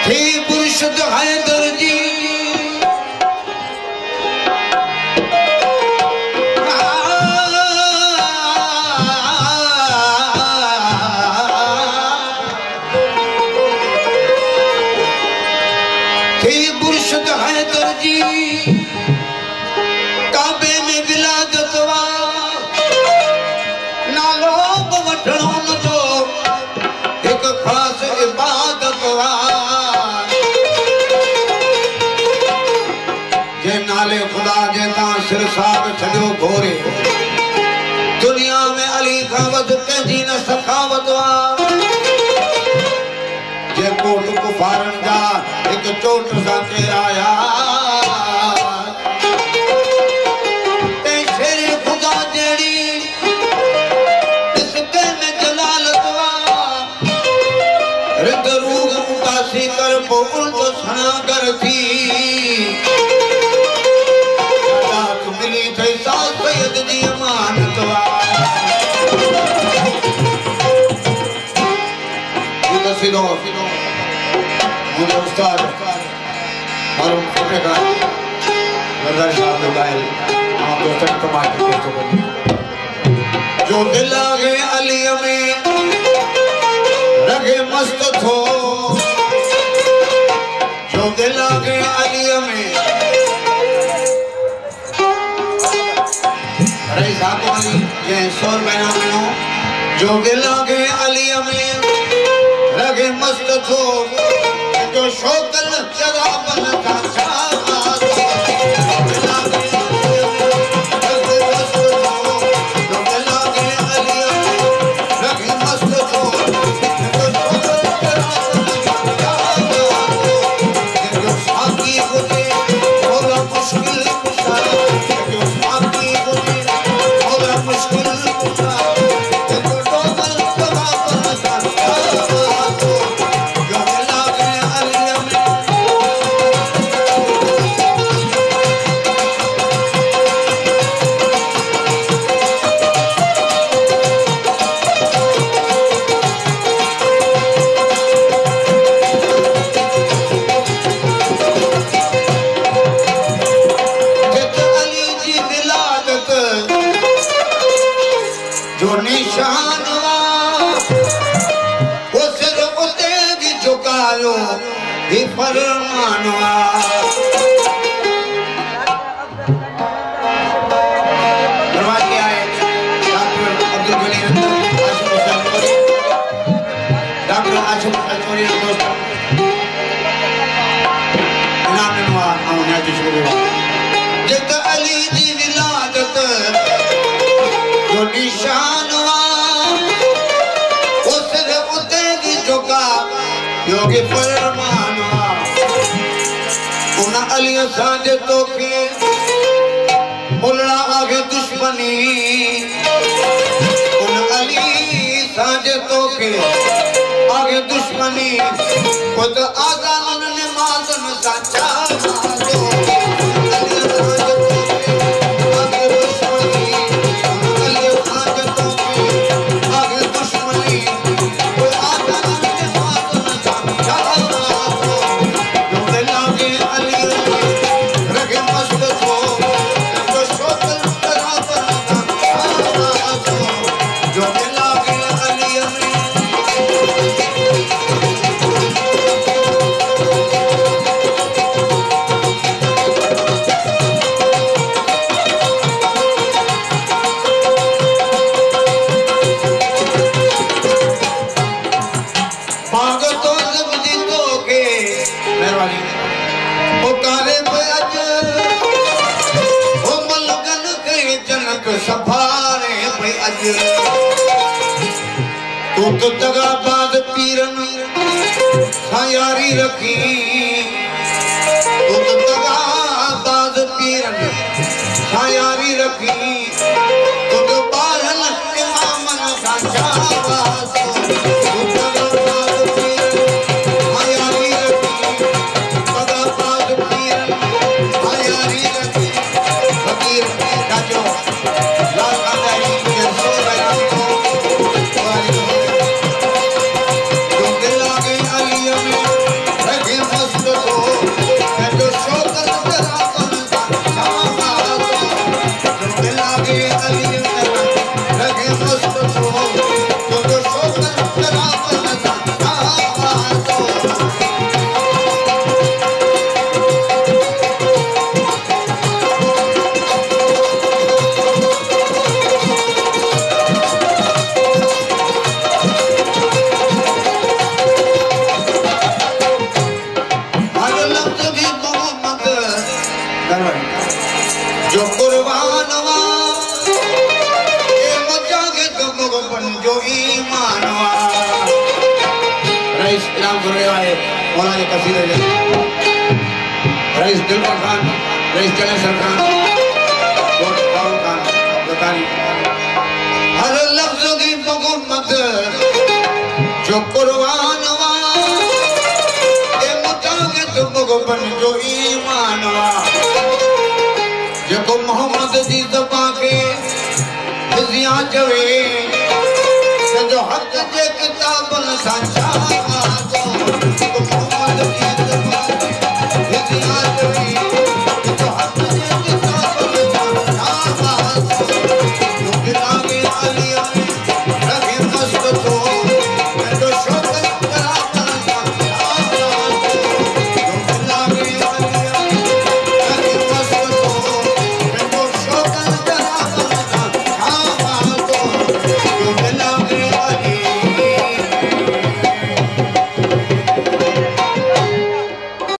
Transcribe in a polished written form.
थे मुर्शिद हैदर जी खुदा जेता सिर साग छड़ो घोरे दुनिया में अली खावत कंजी न सखावत वा जे कोट कुफारन जा एक चोट सा तेराया ते शेर खुदा जेड़ी इसके में जलालत वा रिद रूह उदासी कर बोल जो सना कर थी सिलो मुझे उस्ताद मालूम फटे का नजर साहब ने गायल हम दोस्तों को मार के दोस्तों को जो दिल आगे अली में रगे मस्त थो जो दिल आगे अली में अरे साहब अली ये सोल बना बनो जो दिल आगे अली में रगे मस्त थो जो शोकल जगा बनता योगी फरमाना उन अली सांझे तो के मुल्ला आगे दुश्मनी उन अली सांझे तो के आगे दुश्मनी खुद आजान ने माजन सांचा तो जगह बाद पीरन यारी रखी तो जगह बाद पीरन यारी रखी तो बारन इमामन सांचा मौला के कसीदे रईस दिलबर खान, रईस चलेसर खान, दाऊद खान बतानी हर लफ्ज की मोहम्मद जो कुर्बान हुआ ये मुताबिक तुमको बन जो ईमान हुआ जो मोहम्मद जी दबा के हिजियां चवे जो हक जे किताबन सां